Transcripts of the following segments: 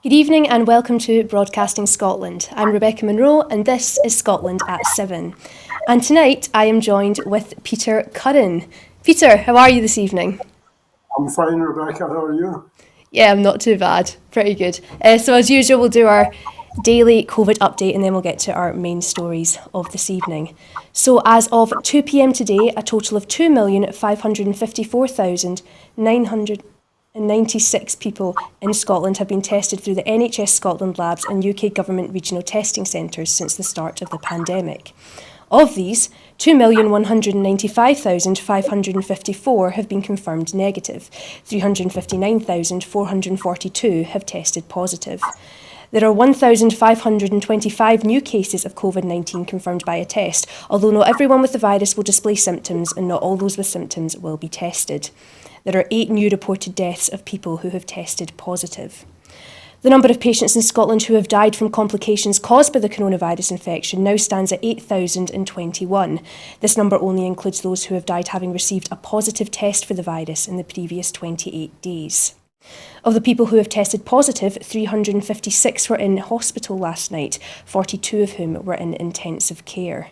Good evening and welcome to Broadcasting Scotland. I'm Rebecca Munro and this is Scotland at 7. And tonight I am joined with Peter Curran. Peter, how are you this evening? I'm fine, Rebecca. How are you? Yeah, I'm not too bad. Pretty good. So as usual, we'll do our daily COVID update and then we'll get to our main stories of this evening. So as of 2 p.m. today, a total of 2,554,996 people in Scotland have been tested through the NHS Scotland labs and UK government regional testing centres since the start of the pandemic. Of these, 2,195,554 have been confirmed negative. 359,442 have tested positive. There are 1,525 new cases of COVID-19 confirmed by a test, although not everyone with the virus will display symptoms and not all those with symptoms will be tested. There are 8 new reported deaths of people who have tested positive. The number of patients in Scotland who have died from complications caused by the coronavirus infection now stands at 8,021. This number only includes those who have died having received a positive test for the virus in the previous 28 days. Of the people who have tested positive, 356 were in hospital last night, 42 of whom were in intensive care.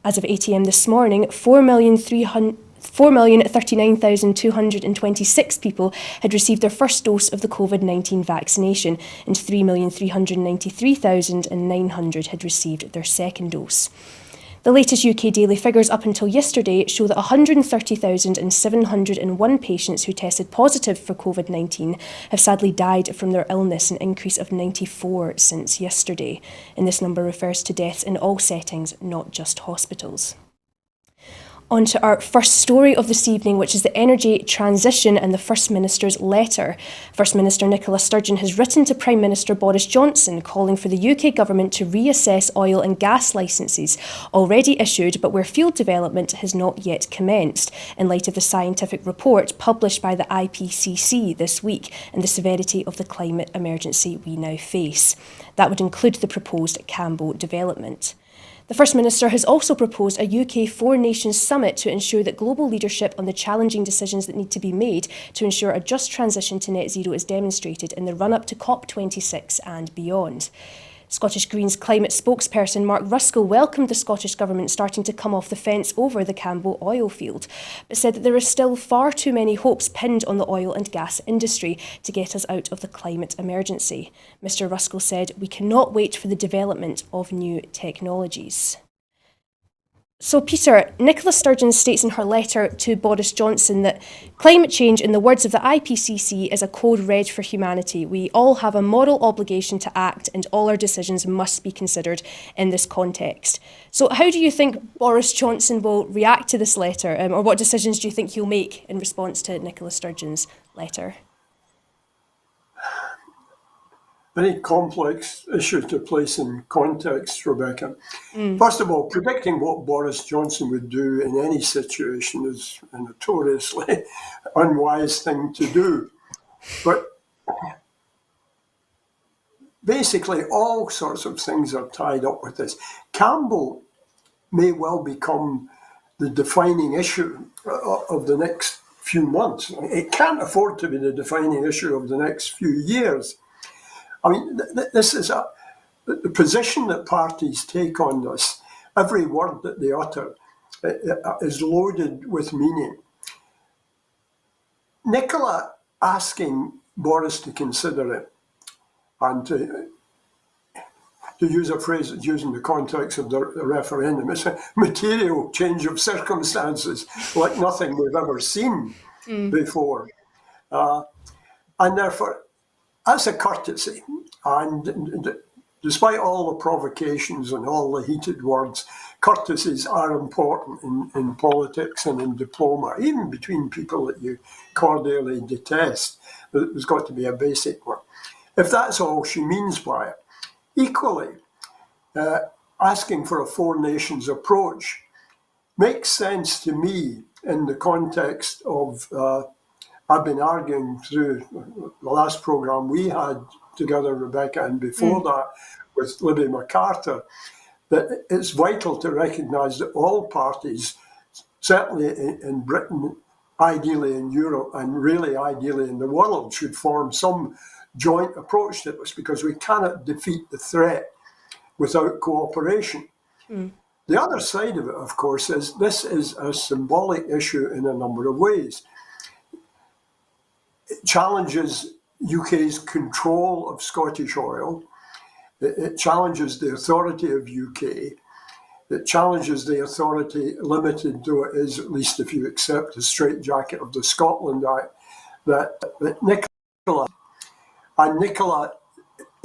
As of 8 a.m. this morning, 4,039,226 people had received their first dose of the COVID-19 vaccination and 3,393,900 had received their second dose. The latest UK daily figures up until yesterday show that 130,701 patients who tested positive for COVID-19 have sadly died from their illness, an increase of 94 since yesterday. And this number refers to deaths in all settings, not just hospitals. On to our first story of this evening, which is the energy transition and the First Minister's letter. First Minister Nicola Sturgeon has written to Prime Minister Boris Johnson calling for the UK government to reassess oil and gas licences already issued but where field development has not yet commenced, in light of the scientific report published by the IPCC this week and the severity of the climate emergency we now face. That would include the proposed Cambo development. The First Minister has also proposed a UK four-nations summit to ensure that global leadership on the challenging decisions that need to be made to ensure a just transition to net zero is demonstrated in the run-up to COP26 and beyond. Scottish Greens climate spokesperson Mark Ruskell welcomed the Scottish Government starting to come off the fence over the Cambo oil field, but said that there are still far too many hopes pinned on the oil and gas industry to get us out of the climate emergency. Mr Ruskell said, "We cannot wait for the development of new technologies." So, Peter, Nicola Sturgeon states in her letter to Boris Johnson that climate change, in the words of the IPCC, is a code red for humanity. We all have a moral obligation to act and all our decisions must be considered in this context. So how do you think Boris Johnson will react to this letter, or what decisions do you think he'll make in response to Nicola Sturgeon's letter? Very complex issue to place in context, Rebecca. First of all, predicting what Boris Johnson would do in any situation is a notoriously unwise thing to do. But basically, all sorts of things are tied up with this. Campbell may well become the defining issue of the next few months. It can't afford to be the defining issue of the next few years. I mean, this is the position that parties take on this. Every word that they utter is loaded with meaning. Nicola asking Boris to consider it and to use a phrase that's used in the context of the referendum, it's a material change of circumstances like nothing we've ever seen before. And therefore, that's a courtesy, and despite all the provocations and all the heated words, courtesies are important in politics and in diplomacy, even between people that you cordially detest. There's got to be a basic one. If that's all she means by it. Equally, asking for a four-nations approach makes sense to me in the context of I've been arguing through the last programme we had together, Rebecca, and before that with Libby MacArthur, that it's vital to recognise that all parties, certainly in Britain, ideally in Europe, and really ideally in the world, should form some joint approach to this, because we cannot defeat the threat without cooperation. The other side of it, of course, is this is a symbolic issue in a number of ways. It challenges UK's control of Scottish oil. It challenges the authority of UK. It challenges the authority, limited though it is, at least if you accept the straitjacket of the Scotland Act, that Nicola,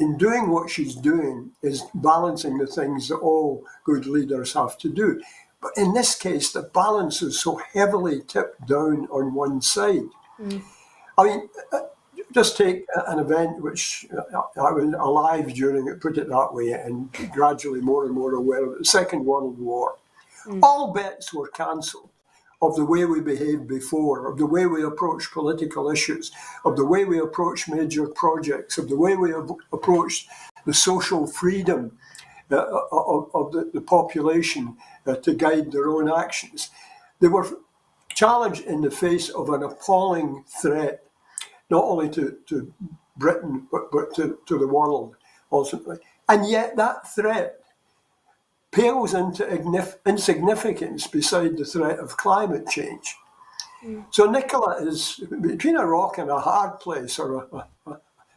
in doing what she's doing, is balancing the things that all good leaders have to do. But in this case, the balance is so heavily tipped down on one side. I mean, just take an event which I was alive during it, put it that way, and gradually more and more aware of it, the Second World War. All bets were cancelled of the way we behaved before, of the way we approached political issues, of the way we approached major projects, of the way we approached the social freedom of the population to guide their own actions. They were challenged in the face of an appalling threat, not only to Britain, but to the world, ultimately. And yet that threat pales into insignificance beside the threat of climate change. So Nicola is between a rock and a hard place, or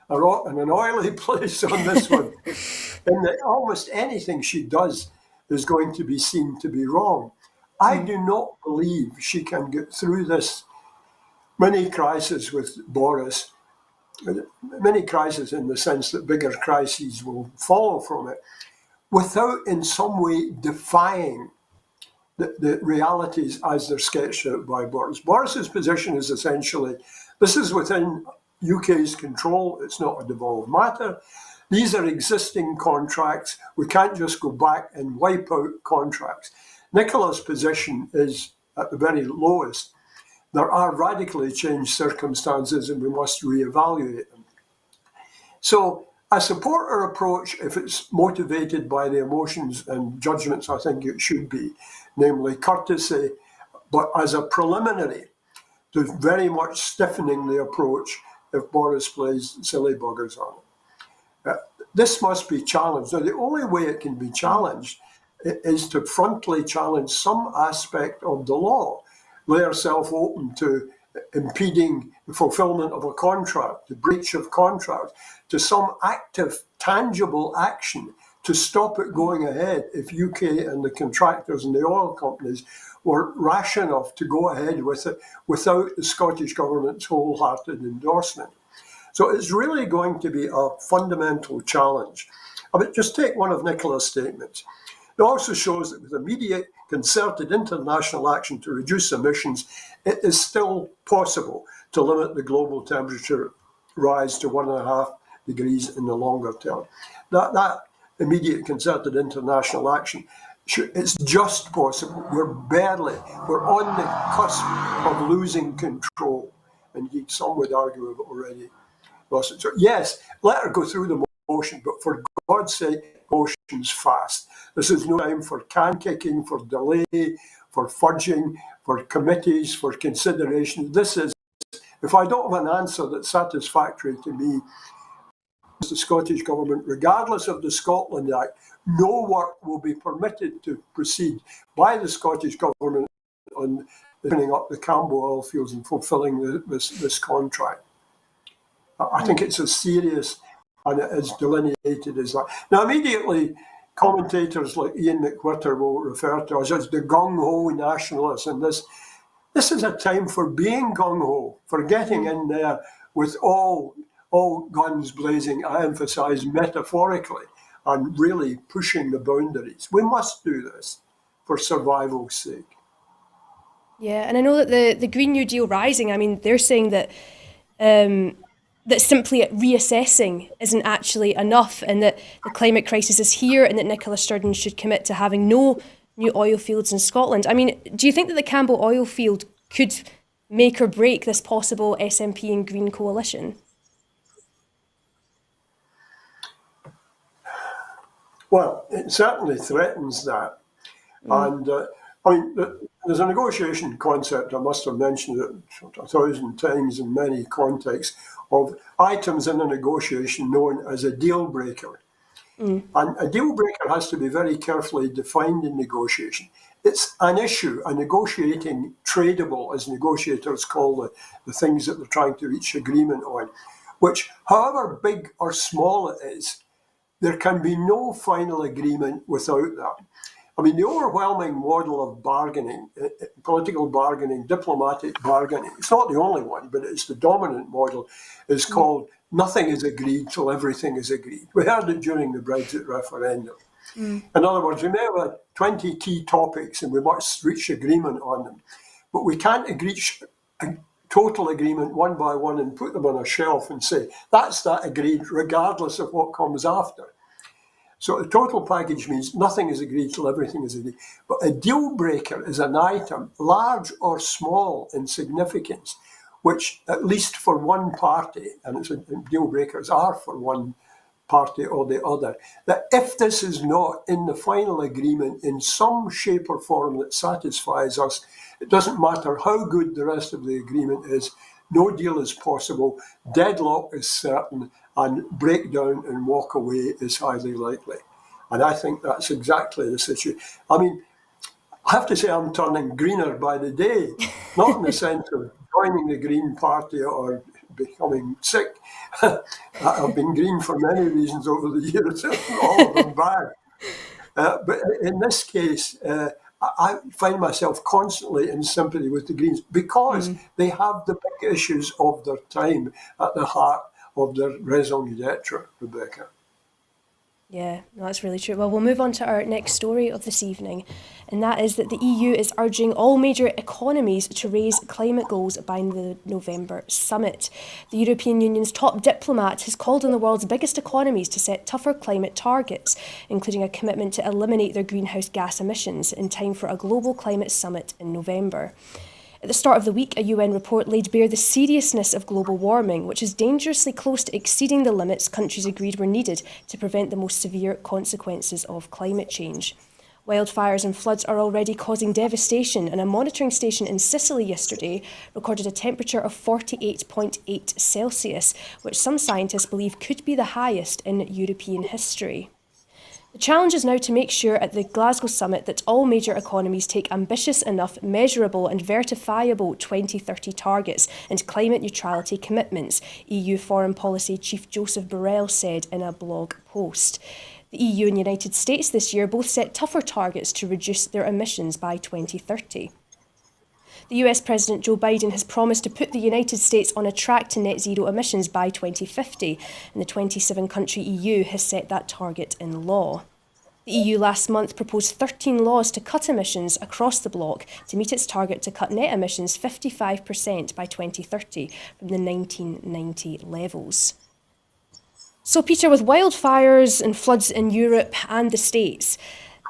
a rock and an oily place on this one. And that almost anything she does is going to be seen to be wrong. I do not believe she can get through this mini crisis with Boris, mini crisis in the sense that bigger crises will follow from it, without in some way defying the realities as they're sketched out by Boris. Boris's position is essentially, this is within UK's control, it's not a devolved matter. These are existing contracts. We can't just go back and wipe out contracts. Nicola's position is at the very lowest. There are radically changed circumstances and we must reevaluate them. So I support her approach if it's motivated by the emotions and judgments I think it should be, namely courtesy, but as a preliminary to very much stiffening the approach if Boris plays silly buggers on it. This must be challenged. Now, the only way it can be challenged is to frontally challenge some aspect of the law, lay herself open to impeding the fulfillment of a contract, the breach of contract, to some active, tangible action to stop it going ahead if UK and the contractors and the oil companies were rash enough to go ahead with it without the Scottish Government's wholehearted endorsement. So it's really going to be a fundamental challenge. I mean, just take one of Nicola's statements. It also shows that with immediate concerted international action to reduce emissions, it is still possible to limit the global temperature rise to 1.5 degrees in the longer term. That immediate concerted international action, it's just possible. We're on the cusp of losing control. Indeed, some would argue we've already lost it. So yes, let her go through the motion, but for God's sake, motions fast. This is no time for can kicking, for delay, for fudging, for committees, for consideration. This is, if I don't have an answer that's satisfactory to me, the Scottish Government, regardless of the Scotland Act, no work will be permitted to proceed by the Scottish Government on opening up the Campbell oil fields and fulfilling this contract. I think it's as serious and as delineated as that. Now, immediately, commentators like Ian McWhirter will refer to us as the gung-ho nationalists, and this is a time for being gung-ho, for getting in there with all guns blazing, I emphasise metaphorically, and really pushing the boundaries. We must do this for survival's sake. Yeah, and I know that the Green New Deal Rising, I mean, they're saying that that simply reassessing isn't actually enough, and that the climate crisis is here, and that Nicola Sturgeon should commit to having no new oil fields in Scotland. I mean, do you think that the Campbell oil field could make or break this possible SNP and Green coalition? Well, it certainly threatens that. And I mean, there's a negotiation concept, I must have mentioned it 1,000 times in many contexts, of items in a negotiation known as a deal breaker. And a deal breaker has to be very carefully defined in negotiation. It's an issue, a negotiating tradable, as negotiators call the things that they're trying to reach agreement on, which, however big or small it is, there can be no final agreement without that. I mean, the overwhelming model of bargaining, political bargaining, diplomatic bargaining, it's not the only one, but it's the dominant model, is called nothing is agreed till everything is agreed. We heard it during the Brexit referendum. In other words, we may have 20 key topics and we must reach agreement on them, but we can't reach a total agreement one by one and put them on a shelf and say, that's that agreed, regardless of what comes after. So a total package means nothing is agreed till everything is agreed. But a deal breaker is an item, large or small in significance, which at least for one party, and deal breakers are for one party or the other, that if this is not in the final agreement in some shape or form that satisfies us, it doesn't matter how good the rest of the agreement is, no deal is possible, deadlock is certain, and breakdown and walk away is highly likely. And I think that's exactly the situation. I mean, I have to say I'm turning greener by the day, not in the sense of joining the Green Party or becoming sick. I've been green for many reasons over the years, all of them bad. But in this case, I find myself constantly in sympathy with the Greens because they have the big issues of their time at the heart of their raison d'etre, Rebecca. Yeah, no, that's really true. Well, we'll move on to our next story of this evening, and that is that the EU is urging all major economies to raise climate goals by the November summit. The European Union's top diplomat has called on the world's biggest economies to set tougher climate targets, including a commitment to eliminate their greenhouse gas emissions in time for a global climate summit in November. At the start of the week, a UN report laid bare the seriousness of global warming, which is dangerously close to exceeding the limits countries agreed were needed to prevent the most severe consequences of climate change. Wildfires and floods are already causing devastation, and a monitoring station in Sicily yesterday recorded a temperature of 48.8 Celsius, which some scientists believe could be the highest in European history. The challenge is now to make sure at the Glasgow summit that all major economies take ambitious enough, measurable and verifiable 2030 targets and climate neutrality commitments, EU Foreign Policy Chief Joseph Borrell said in a blog post. The EU and United States this year both set tougher targets to reduce their emissions by 2030. The US President Joe Biden has promised to put the United States on a track to net zero emissions by 2050, and the 27-country EU has set that target in law. The EU last month proposed 13 laws to cut emissions across the bloc to meet its target to cut net emissions 55% by 2030 from the 1990 levels. So, Peter, with wildfires and floods in Europe and the States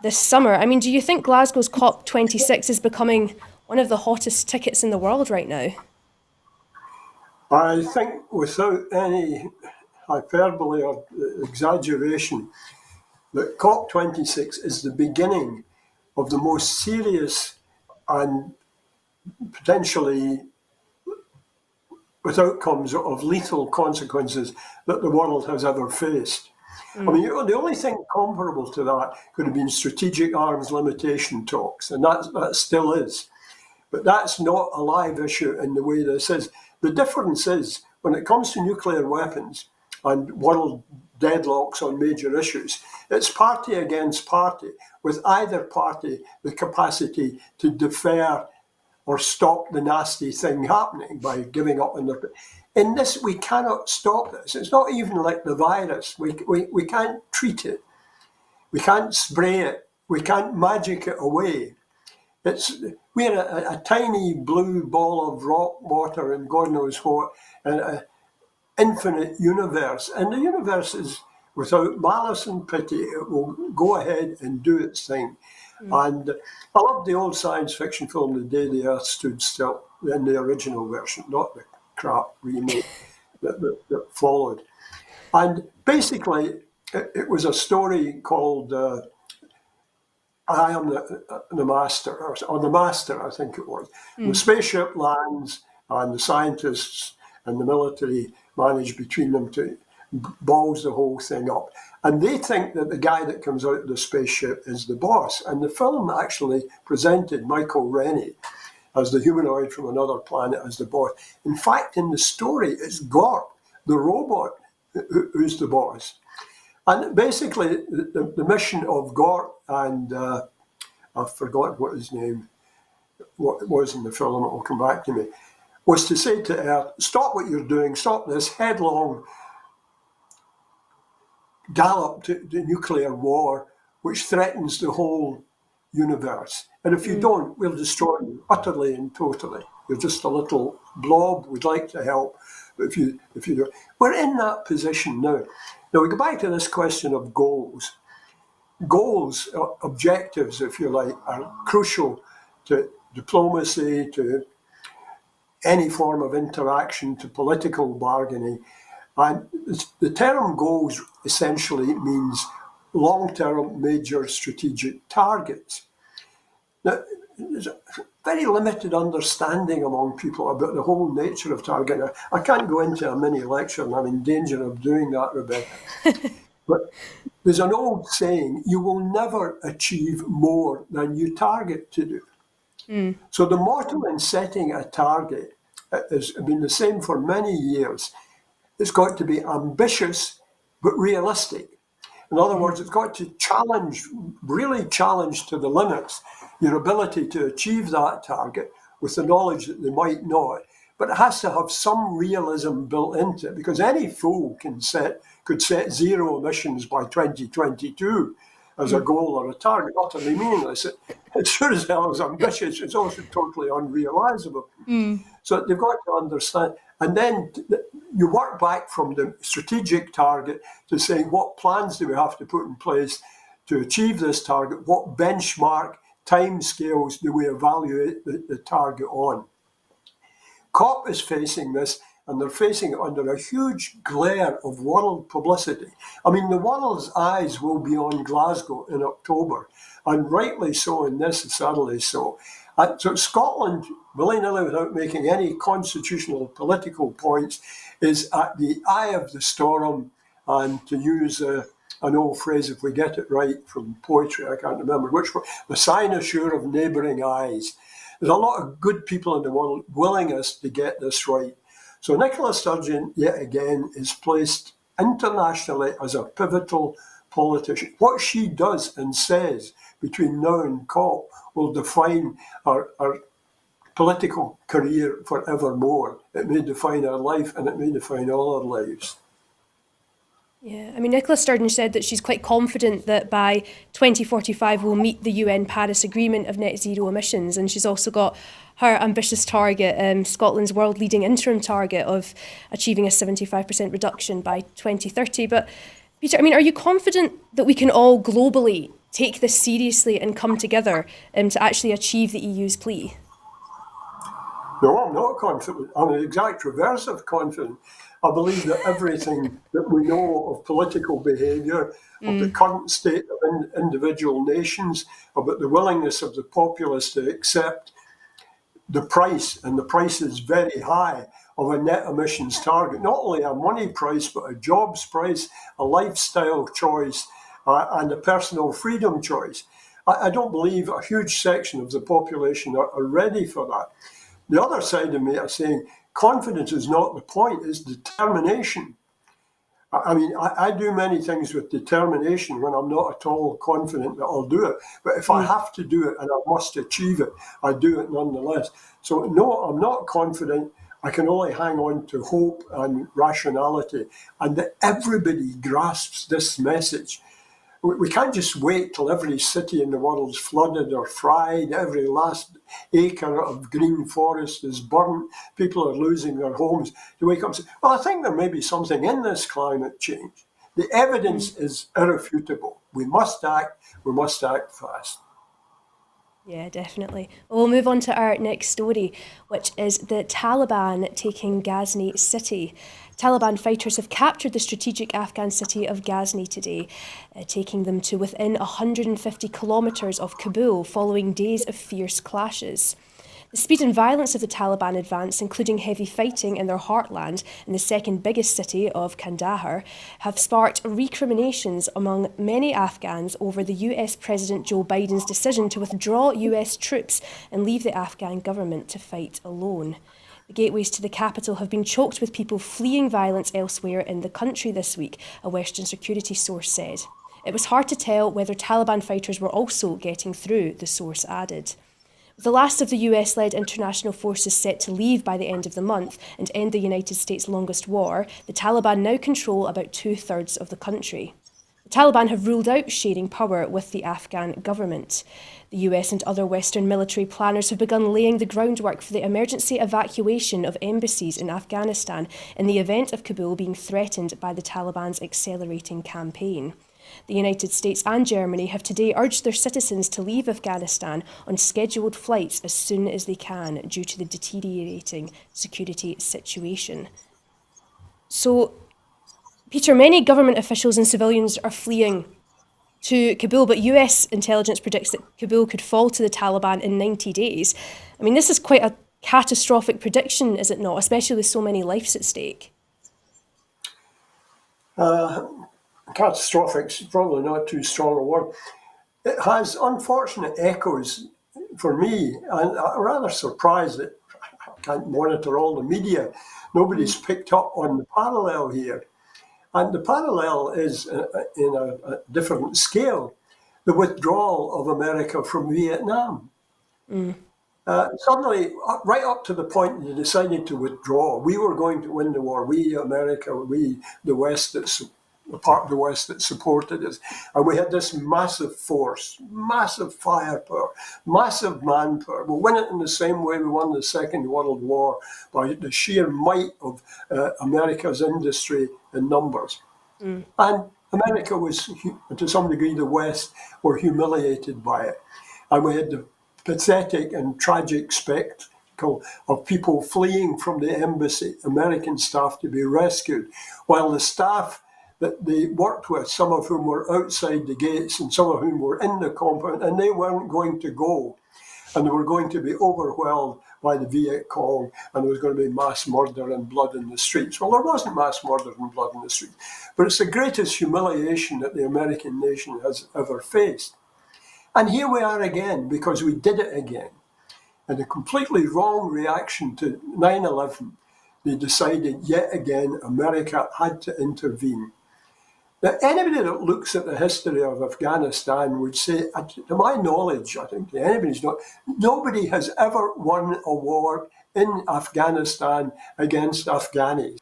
this summer, I mean, do you think Glasgow's COP26 is becoming one of the hottest tickets in the world right now? I think without any hyperbole or exaggeration, that COP26 is the beginning of the most serious and potentially with outcomes of lethal consequences that the world has ever faced. I mean, the only thing comparable to that could have been strategic arms limitation talks, and that still is. But that's not a live issue in the way this is. The difference is, when it comes to nuclear weapons and world deadlocks on major issues, it's party against party, with either party the capacity to defer or stop the nasty thing happening by giving up on their... In this, we cannot stop this. It's not even like the virus. We can't treat it. We can't spray it. We can't magic it away. We're a tiny blue ball of rock water and God knows what, and an infinite universe. And the universe is, without malice and pity, it will go ahead and do its thing. And I love the old science fiction film, The Day the Earth Stood Still, in the original version, not the crap remake that followed. And basically, it was a story called I am the master, or the master, I think it was. The spaceship lands, and the scientists and the military manage between them to balls the whole thing up. And they think that the guy that comes out of the spaceship is the boss. And the film actually presented Michael Rennie as the humanoid from another planet as the boss. In fact, in the story, it's Gort, the robot, who's the boss. And basically, the mission of Gort and I've forgotten what his name what was in the film, it will come back to me, was to say to Earth, stop what you're doing, stop this headlong gallop to nuclear war, which threatens the whole universe. And if you don't, we'll destroy you utterly and totally. You're just a little blob, we'd like to help, but if you don't. We're in that position now. Now we go back to this question of goals. Goals, objectives, if you like, are crucial to diplomacy, to any form of interaction, to political bargaining. And the term goals essentially means long-term major strategic targets. Now, there's a very limited understanding among people about the whole nature of targeting. I can't go into a mini lecture, and I'm in danger of doing that, Rebecca. But there's an old saying, you will never achieve more than you target to do. So the motto in setting a target has been the same for many years. It's got to be ambitious, but realistic. In other words, it's got to challenge, really challenge to the limits, your ability to achieve that target with the knowledge that they might not. But it has to have some realism built into it, because any fool could set zero emissions by 2022 as a goal or a target. Utterly meaningless. It's sure as hell as ambitious. It's also totally unrealisable. So they've got to understand. And then you work back from the strategic target to saying what plans do we have to put in place to achieve this target? What benchmark timescales do we evaluate the target on? COP is facing this, and they're facing it under a huge glare of world publicity. I mean, the world's eyes will be on Glasgow in October, and rightly so in this, sadly so. So Scotland, willy-nilly, without making any constitutional political points, is at the eye of the storm, and to use an old phrase, if we get it right from poetry, I can't remember which one, the cynosure of neighbouring eyes. There's a lot of good people in the world willing us to get this right. So Nicola Sturgeon, yet again, is placed internationally as a pivotal politician. What she does and says between now and COP will define our political career forevermore. It may define our life, and it may define all our lives. Yeah, I mean, Nicola Sturgeon said that she's quite confident that by 2045 we'll meet the UN Paris Agreement of net zero emissions. And she's also got her ambitious target, Scotland's world-leading interim target of achieving a 75% reduction by 2030. But Peter, I mean, are you confident that we can all globally take this seriously and come together to actually achieve the EU's plea? No, I'm not confident. I'm the exact reverse of confident. I believe that everything that we know of political behaviour, of the current state of individual nations, about the willingness of the populace to accept the price, and the price is very high, of a net emissions target, not only a money price, but a jobs price, a lifestyle choice, and a personal freedom choice. I don't believe a huge section of the population are ready for that. The other side of me are saying confidence is not the point, it's determination. I mean, I do many things with determination when I'm not at all confident that I'll do it. But if I have to do it and I must achieve it, I do it nonetheless. So no, I'm not confident. I can only hang on to hope and rationality, and that everybody grasps this message. We can't just wait till every city in the world is flooded or fried, every last acre of green forest is burnt, people are losing their homes, to wake up and say, well, I think there may be something in this climate change. The evidence is irrefutable. We must act fast. Yeah, definitely. Well, we'll move on to our next story, which is the Taliban taking Ghazni city. Taliban fighters have captured the strategic Afghan city of Ghazni today, taking them to within 150 kilometres of Kabul following days of fierce clashes. The speed and violence of the Taliban advance, including heavy fighting in their heartland in the second biggest city of Kandahar, have sparked recriminations among many Afghans over the US President Joe Biden's decision to withdraw US troops and leave the Afghan government to fight alone. The gateways to the capital have been choked with people fleeing violence elsewhere in the country this week, a Western security source said. It was hard to tell whether Taliban fighters were also getting through, the source added. With the last of the US-led international forces set to leave by the end of the month and end the United States' longest war, the Taliban now control about 2/3 of the country. The Taliban have ruled out sharing power with the Afghan government. The US and other Western military planners have begun laying the groundwork for the emergency evacuation of embassies in Afghanistan in the event of Kabul being threatened by the Taliban's accelerating campaign. The United States and Germany have today urged their citizens to leave Afghanistan on scheduled flights as soon as they can due to the deteriorating security situation. So, Peter, many government officials and civilians are fleeing to Kabul, but US intelligence predicts that Kabul could fall to the Taliban in 90 days. I mean, this is quite a catastrophic prediction, is it not? Especially with so many lives at stake. Catastrophic is probably not too strong a word. It has unfortunate echoes for me, and I'm rather surprised that I can't monitor all the media. Nobody's picked up on the parallel here. And the parallel is in a different scale, the withdrawal of America from Vietnam. Suddenly, right up to the point they decided to withdraw, we were going to win the war. We, America, we, the West, the part of the West that supported us. And we had this massive force, massive firepower, massive manpower. We'll win it in the same way we won the Second World War, by the sheer might of America's industry in numbers. And America was, to some degree, the West were humiliated by it. And we had the pathetic and tragic spectacle of people fleeing from the embassy, American staff to be rescued, while the staff that they worked with, some of whom were outside the gates and some of whom were in the compound, and they weren't going to go. And they were going to be overwhelmed by the Viet Cong, and there was going to be mass murder and blood in the streets. Well, there wasn't mass murder and blood in the streets, but it's the greatest humiliation that the American nation has ever faced. And here we are again, because we did it again. And a completely wrong reaction to 9/11, they decided yet again America had to intervene. Now, anybody that looks at the history of Afghanistan would say, to my knowledge, I think nobody has ever won a war in Afghanistan against Afghanis.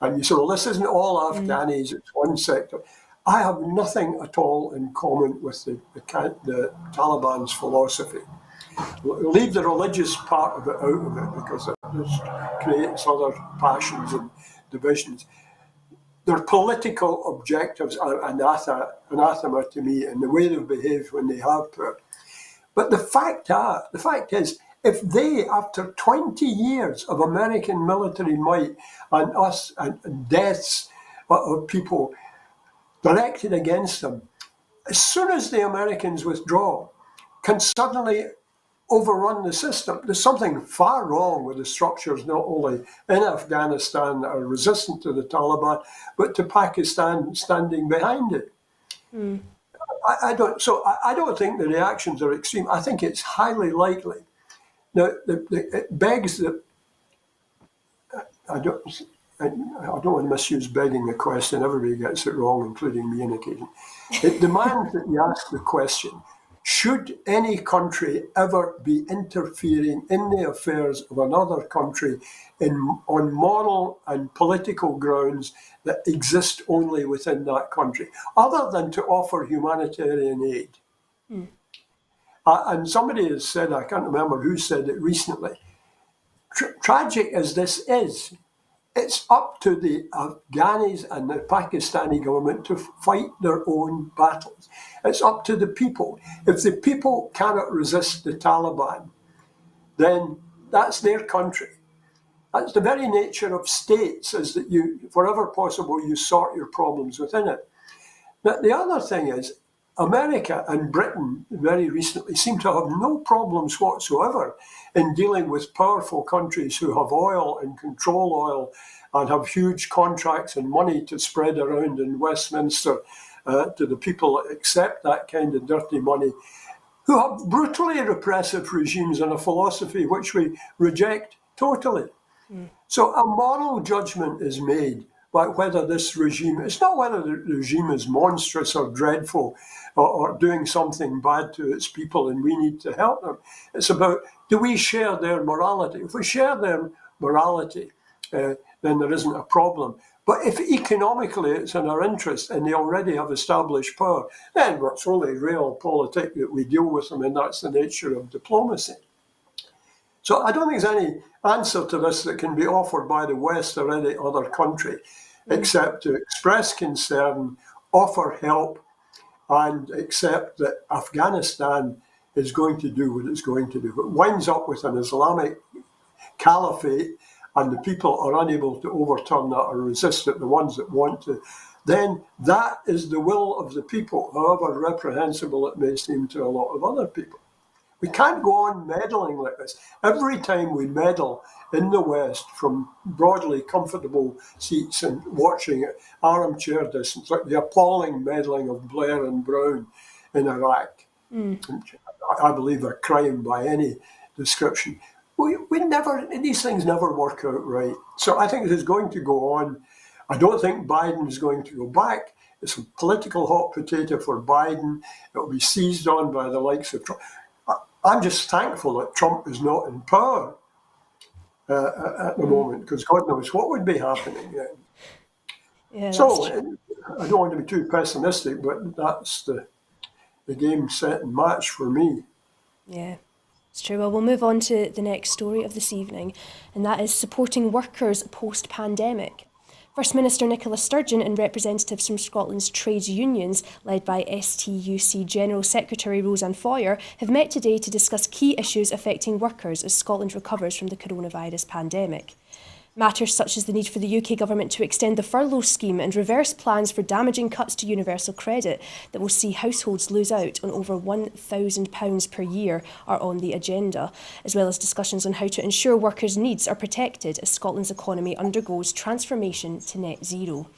And you say, well, this isn't all Afghanis, it's one sector. I have nothing at all in common with the Taliban's philosophy. Leave the religious part of it out of it, because it just creates other passions and divisions. Their political objectives are anathema to me, and the way they've behaved when they have power. But the fact is, if they, after 20 years of American military might and us and deaths of people directed against them, as soon as the Americans withdraw, can suddenly overrun the system. There's something far wrong with the structures, not only in Afghanistan that are resistant to the Taliban, but to Pakistan standing behind it. I don't think the reactions are extreme. I think it's highly likely. Now, it begs that I don't want to misuse begging the question. Everybody gets it wrong, including me on occasion. It demands that you ask the question: should any country ever be interfering in the affairs of another country on moral and political grounds that exist only within that country, other than to offer humanitarian aid? And somebody has said, I can't remember who said it recently, tragic as this is, it's up to the Afghanis and the Pakistani government to fight their own battles. It's up to the people. If the people cannot resist the Taliban, then that's their country. That's the very nature of states, is that you, wherever possible, you sort your problems within it. Now, the other thing is, America and Britain very recently seem to have no problems whatsoever in dealing with powerful countries who have oil and control oil and have huge contracts and money to spread around in Westminster to the people that accept that kind of dirty money, who have brutally repressive regimes and a philosophy which we reject totally. So a moral judgment is made by whether this regime, it's not whether the regime is monstrous or dreadful or doing something bad to its people and we need to help them. It's about, do we share their morality? If we share their morality, then there isn't a problem. But if economically it's in our interest and they already have established power, then it's only realpolitik that we deal with them, and that's the nature of diplomacy. So I don't think there's any answer to this that can be offered by the West or any other country, except to express concern, offer help, and accept that Afghanistan is going to do what it's going to do. If it winds up with an Islamic caliphate and the people are unable to overturn that or resist it, the ones that want to, then that is the will of the people, however reprehensible it may seem to a lot of other people. We can't go on meddling like this. Every time we meddle in the West from broadly comfortable seats and watching it, armchair distance, like the appalling meddling of Blair and Brown in Iraq, I believe a crime by any description. These things never work out right. So I think this is going to go on. I don't think Biden is going to go back. It's a political hot potato for Biden. It will be seized on by the likes of Trump. I'm just thankful that Trump is not in power at the moment, because God knows what would be happening then. Yeah, So I don't want to be too pessimistic, but that's the game, set and match for me. Yeah, it's true. Well, we'll move on to the next story of this evening, and that is supporting workers post-pandemic. First Minister Nicola Sturgeon and representatives from Scotland's trade unions, led by STUC General Secretary Roseanne Foyer, have met today to discuss key issues affecting workers as Scotland recovers from the coronavirus pandemic. Matters such as the need for the UK government to extend the furlough scheme and reverse plans for damaging cuts to universal credit that will see households lose out on over £1,000 per year are on the agenda, as well as discussions on how to ensure workers' needs are protected as Scotland's economy undergoes transformation to net zero.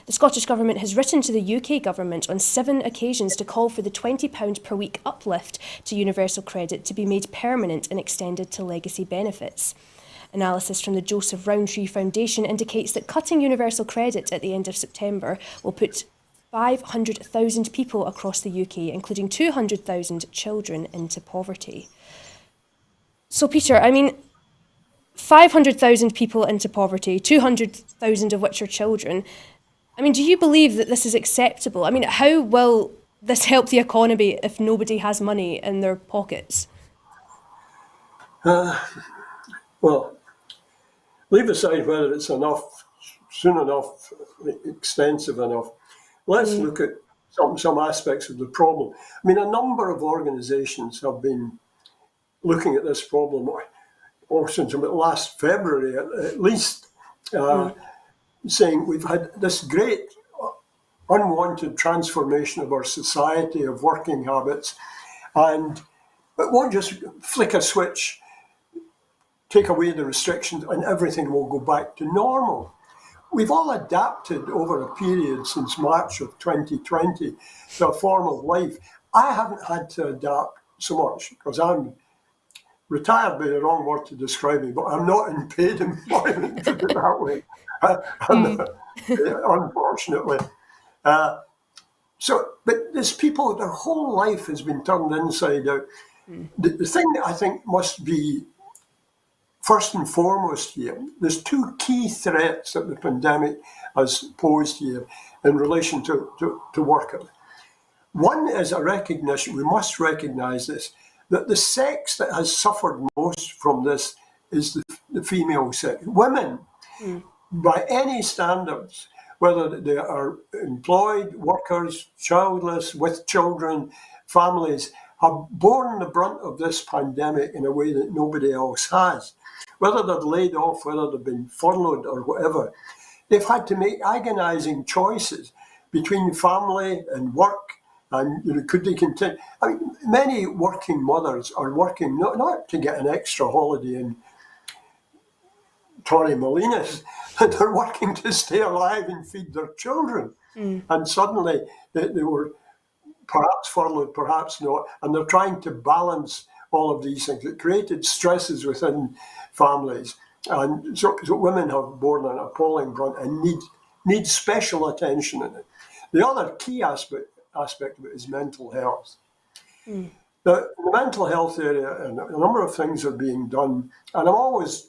The Scottish Government has written to the UK Government on 7 occasions to call for the £20 per week uplift to universal credit to be made permanent and extended to legacy benefits. Analysis from the Joseph Rowntree Foundation indicates that cutting universal credit at the end of September will put 500,000 people across the UK, including 200,000 children, into poverty. So, Peter, 500,000 people into poverty, 200,000 of which are children. Do you believe that this is acceptable? How will this help the economy if nobody has money in their pockets? Well, leave aside whether it's enough, soon enough, extensive enough. Let's look at some aspects of the problem. A number of organisations have been looking at this problem since about last February, at least, saying we've had this great unwanted transformation of our society, of working habits, and it won't just flick a switch, take away the restrictions, and everything will go back to normal. We've all adapted over a period since March of 2020 to a form of life. I haven't had to adapt so much because I'm retired, by the wrong word to describe me, but I'm not in paid employment, put it that way, unfortunately. But there's people, their whole life has been turned inside out. The thing that I think must be first and foremost here, there's 2 key threats that the pandemic has posed here in relation to workers. One is a recognition, we must recognise this, that the sex that has suffered most from this is the female sex. Women by any standards, whether they are employed, workers, childless, with children, families, have borne the brunt of this pandemic in a way that nobody else has. Whether they're laid off, whether they've been furloughed or whatever, they've had to make agonising choices between family and work. And could they continue? I mean, many working mothers are working not to get an extra holiday in Torremolinos, they're working to stay alive and feed their children. And suddenly they were perhaps furloughed, perhaps not, and they're trying to balance all of these things. It created stresses within families. And so women have borne an appalling brunt and need special attention in it. The other key aspect of it is mental health. Now, in the mental health area, a number of things are being done, and I'm always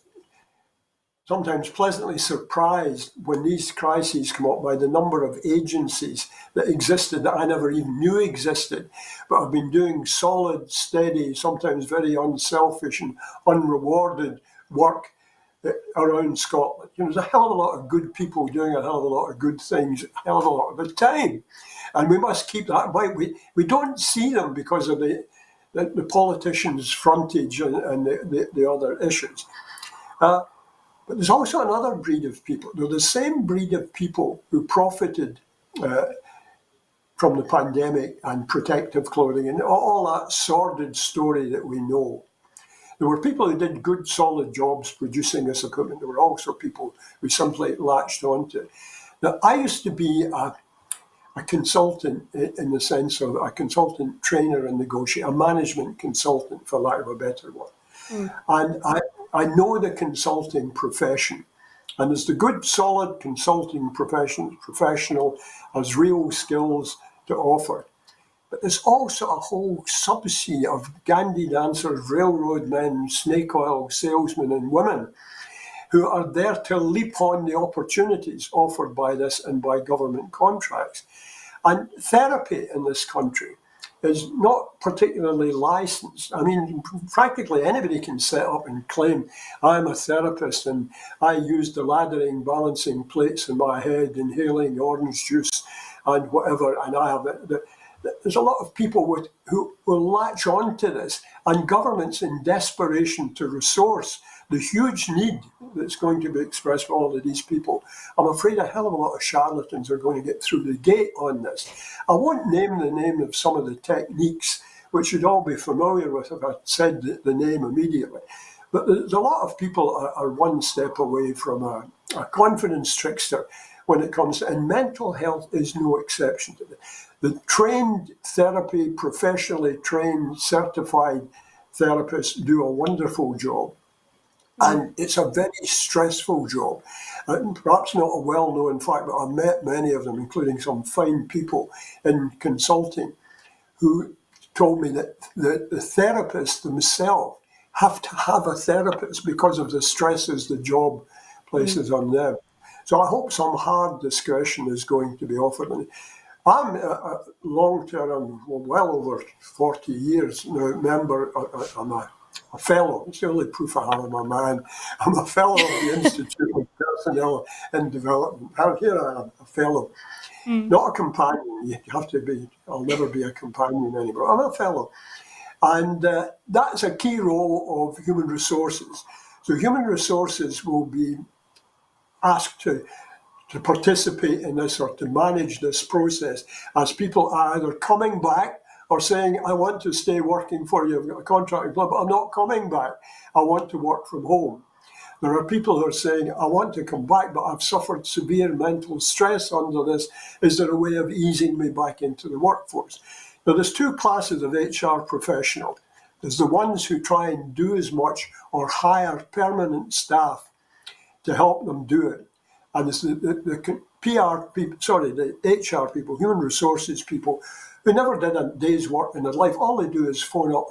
sometimes pleasantly surprised when these crises come up by the number of agencies that existed that I never even knew existed, but have been doing solid, steady, sometimes very unselfish and unrewarded work around Scotland. There's a hell of a lot of good people doing a hell of a lot of good things, a hell of a lot of the time. And we must keep that in mind. We don't see them because of the politicians' frontage and the other issues. But there's also another breed of people. They're the same breed of people who profited from the pandemic and protective clothing and all that sordid story that we know. There were people who did good, solid jobs producing this equipment. There were also people who simply latched onto it. Now, I used to be a consultant in the sense of a consultant, trainer and negotiator, a management consultant, for lack of a better word. And I know the consulting profession. And as the good, solid consulting professional has real skills to offer. But there's also a whole subsea of Gandhi dancers, railroad men, snake oil salesmen and women who are there to leap on the opportunities offered by this and by government contracts. And therapy in this country is not particularly licensed. I mean, practically anybody can set up and claim, I'm a therapist and I use the laddering, balancing plates in my head, inhaling orange juice and whatever, and I have it. There's a lot of people who will latch on to this, and governments in desperation to resource the huge need that's going to be expressed by all of these people. I'm afraid a hell of a lot of charlatans are going to get through the gate on this. I won't name the name of some of the techniques, which you'd all be familiar with if I said the name immediately. But there's a lot of people are one step away from a confidence trickster when it comes to, and mental health is no exception to that. The trained therapy, professionally trained, certified therapists do a wonderful job. And it's a very stressful job. Perhaps not a well-known fact, but I've met many of them, including some fine people in consulting, who told me that the therapists themselves have to have a therapist because of the stresses the job places on them. So I hope some hard discretion is going to be offered. And I'm a long-term, well over 40 years now, member. I'm a fellow. It's the only proof I have I'm a man. I'm a fellow of the Institute of Personnel and Development. Here I am, a fellow. Not a companion. You have to be. I'll never be a companion anymore. I'm a fellow. And that's a key role of human resources. So human resources will be asked to participate in this or to manage this process as people are either coming back or saying, I want to stay working for you, I've got a contract, but I'm not coming back. I want to work from home. There are people who are saying, I want to come back, but I've suffered severe mental stress under this. Is there a way of easing me back into the workforce? Now, there's two classes of HR professional. There's the ones who try and do as much or hire permanent staff to help them do it. And it's the PR people, the HR people, human resources people, who never did a day's work in their life. All they do is phone up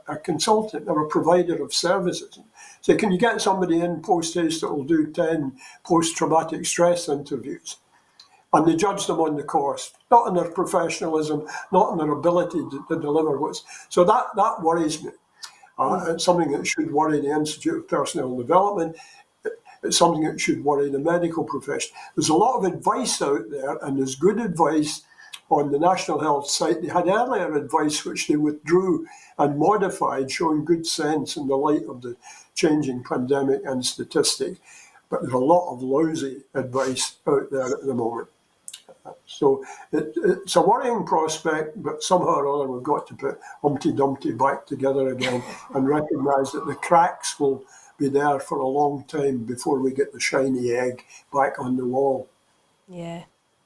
a consultant or a provider of services and say, can you get somebody in post-haste that will do 10 post-traumatic stress interviews? And they judge them on the cost, not on their professionalism, not on their ability to deliver what's. So that worries me. It's something that should worry the Institute of Personnel Development. it's something that should worry the medical profession. There's a lot of advice out there, and there's good advice on the National Health site. They had earlier advice which they withdrew and modified, showing good sense in the light of the changing pandemic and statistics. But there's a lot of lousy advice out there at the moment. So it's a worrying prospect, but somehow or other we've got to put Humpty Dumpty back together again and recognise that the cracks will be there for a long time before we get the shiny egg back on the wall. Yeah.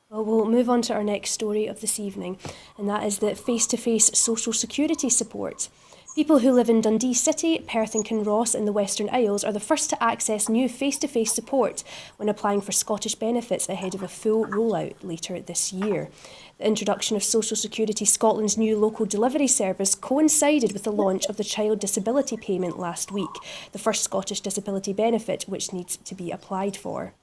Well, we'll move on to our next story of this evening, and that is the face-to-face social security support. People who live in Dundee City, Perth and Kinross in the Western Isles are the first to access new face-to-face support when applying for Scottish benefits ahead of a full rollout later this year. The introduction of Social Security Scotland's new local delivery service coincided with the launch of the Child Disability Payment last week, the first Scottish disability benefit which needs to be applied for.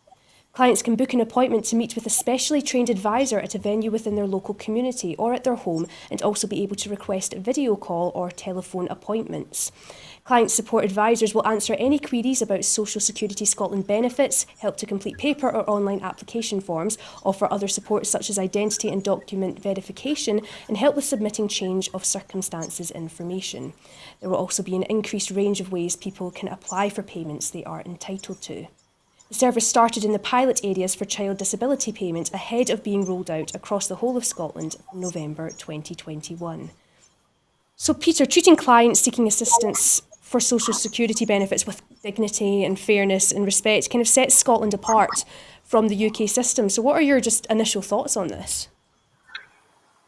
Clients can book an appointment to meet with a specially trained advisor at a venue within their local community or at their home, and also be able to request video call or telephone appointments. Client support advisors will answer any queries about Social Security Scotland benefits, help to complete paper or online application forms, offer other support such as identity and document verification, and help with submitting change of circumstances information. There will also be an increased range of ways people can apply for payments they are entitled to. The service started in the pilot areas for child disability payment ahead of being rolled out across the whole of Scotland in November 2021. So, Peter, treating clients seeking assistance for social security benefits with dignity and fairness and respect kind of sets Scotland apart from the UK system. So what are your just initial thoughts on this?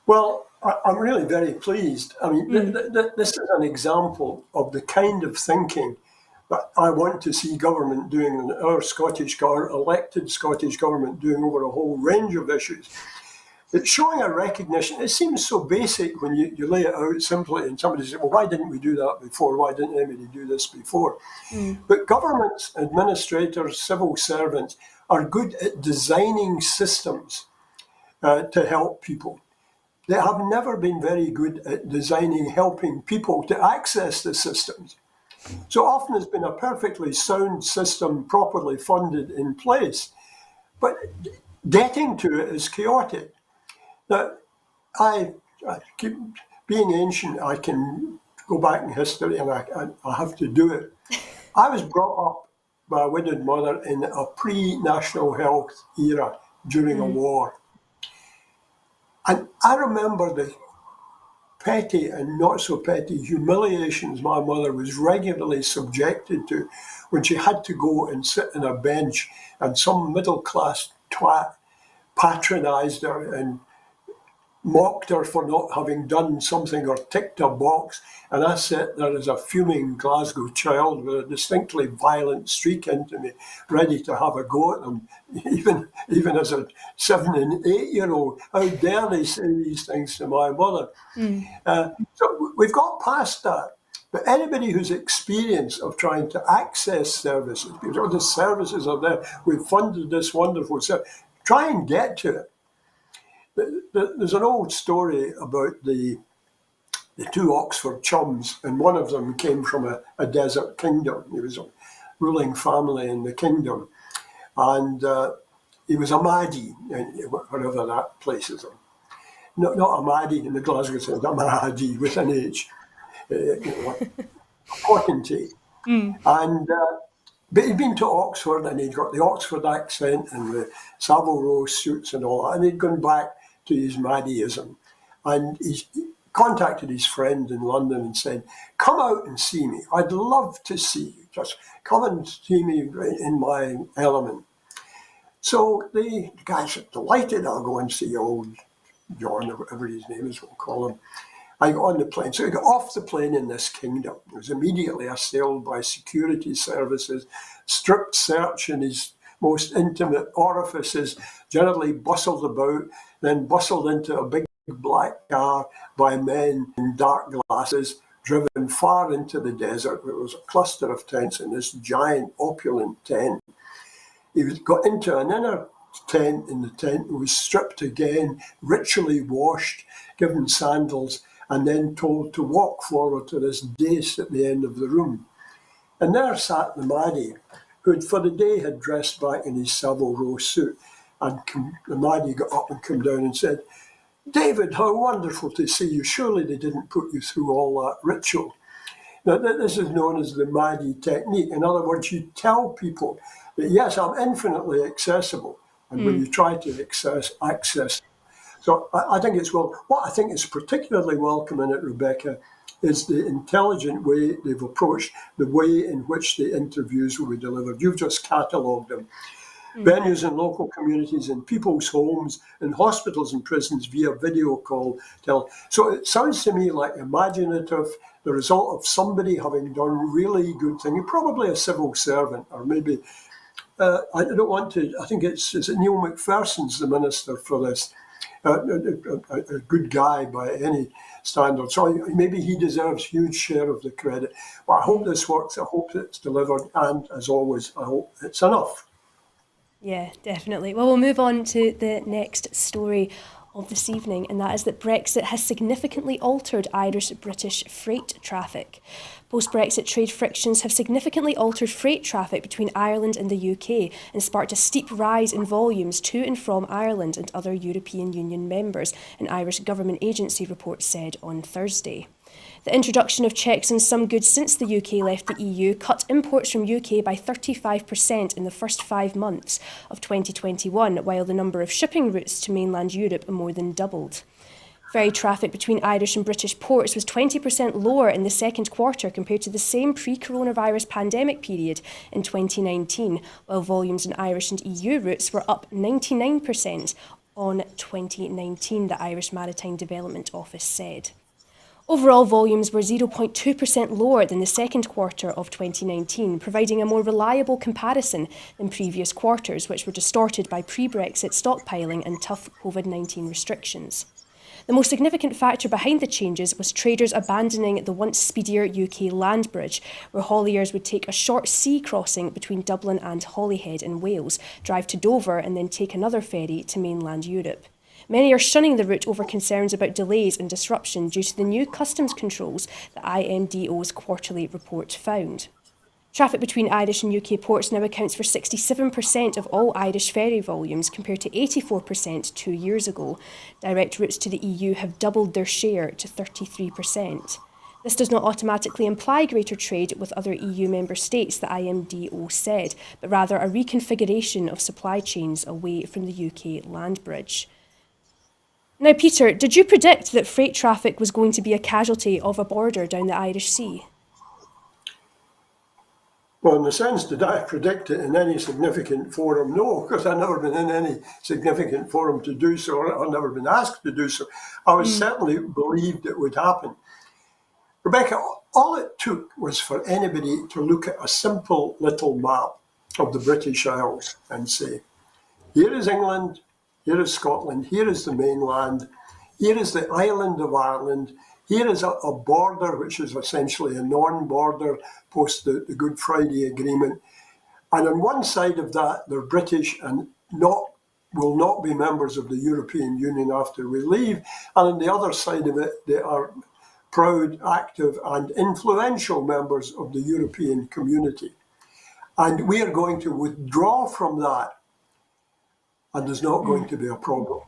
Well, I'm really very pleased. I mean, this is an example of the kind of thinking that I want to see government doing, our elected Scottish government doing over a whole range of issues. It's showing a recognition. It seems so basic when you lay it out simply and somebody says, well, why didn't we do that before? Why didn't anybody do this before? But governments, administrators, civil servants are good at designing systems to help people. They have never been very good at helping people to access the systems. So often it's been a perfectly sound system, properly funded in place, but getting to it is chaotic. Now, I keep being ancient, I can go back in history and I have to do it. I was brought up by a widowed mother in a pre-national health era during a war. And I remember the petty and not so petty humiliations my mother was regularly subjected to when she had to go and sit on a bench and some middle-class twat patronised her and mocked her for not having done something or ticked a box. And I sat there as a fuming Glasgow child with a distinctly violent streak into me, ready to have a go at them. Even as a 7 and 8-year-old, how dare they say these things to my mother? So we've got past that. But anybody who's experienced of trying to access services, because the services are there, we've funded this wonderful service, try and get to it. There's an old story about the two Oxford chums, and one of them came from a desert kingdom. He was a ruling family in the kingdom, and he was a Maddy, whatever that place is. Not a Maddy in the Glasgow sense, a Maddy with an H, a potentate. And but he'd been to Oxford and he'd got the Oxford accent and the Savile Row suits and all that, and he'd gone back to his Maddyism. And he contacted his friend in London and said, come out and see me. I'd love to see you. Just come and see me in my element. So the guy said, delighted, I'll go and see old John, or whatever his name is, we'll call him. I got on the plane. So he got off the plane in this kingdom. He was immediately assailed by security services, stripped search in his most intimate orifices, generally bustled about, then bustled into a big black car by men in dark glasses, driven far into the desert. There was a cluster of tents in this giant opulent tent. He got into an inner tent in the tent and was stripped again, ritually washed, given sandals, and then told to walk forward to this dais at the end of the room. And there sat the Maddy, who for the day had dressed back in his Savile Row suit. And the Maddie got up and came down and said, "David, how wonderful to see you. Surely they didn't put you through all that ritual." Now, this is known as the Maddie technique. In other words, you tell people that, yes, I'm infinitely accessible. And when you try to access. So I think it's what I think is particularly welcome in it, Rebecca, is the intelligent way they've approached the way in which the interviews will be delivered. You've just catalogued them. Venues in local communities, in people's homes, in hospitals and prisons via video call. So it sounds to me like imaginative, the result of somebody having done really good thing, probably a civil servant, or maybe, I don't want to, I think is it Neil McPherson's the minister for this, a good guy by any standard. So maybe he deserves a huge share of the credit. But I hope this works, I hope it's delivered, and as always, I hope it's enough. Yeah, definitely. Well, we'll move on to the next story of this evening, and that is that Brexit has significantly altered Irish-British freight traffic. Post-Brexit trade frictions have significantly altered freight traffic between Ireland and the UK and sparked a steep rise in volumes to and from Ireland and other European Union members, an Irish government agency report said on Thursday. The introduction of checks on some goods since the UK left the EU cut imports from UK by 35% in the first 5 months of 2021, while the number of shipping routes to mainland Europe more than doubled. Ferry traffic between Irish and British ports was 20% lower in the second quarter compared to the same pre-coronavirus pandemic period in 2019, while volumes in Irish and EU routes were up 99% on 2019, the Irish Maritime Development Office said. Overall volumes were 0.2% lower than the second quarter of 2019, providing a more reliable comparison than previous quarters, which were distorted by pre-Brexit stockpiling and tough COVID-19 restrictions. The most significant factor behind the changes was traders abandoning the once speedier UK land bridge, where hauliers would take a short sea crossing between Dublin and Holyhead in Wales, drive to Dover and then take another ferry to mainland Europe. Many are shunning the route over concerns about delays and disruption due to the new customs controls the IMDO's quarterly report found. Traffic between Irish and UK ports now accounts for 67% of all Irish ferry volumes compared to 84% 2 years ago. Direct routes to the EU have doubled their share to 33%. This does not automatically imply greater trade with other EU member states, the IMDO said, but rather a reconfiguration of supply chains away from the UK land bridge. Now, Peter, did you predict that freight traffic was going to be a casualty of a border down the Irish Sea? Well, in the sense, did I predict it in any significant forum? No, because I've never been in any significant forum to do so, or I've never been asked to do so. I was certainly believed it would happen. Rebecca, all it took was for anybody to look at a simple little map of the British Isles and say, here is England, here is Scotland, here is the mainland, here is the island of Ireland, here is a border which is essentially a non-border post the Good Friday Agreement. And on one side of that, they're British and will not be members of the European Union after we leave. And on the other side of it, they are proud, active and influential members of the European community. And we are going to withdraw from that, and there's not going to be a problem.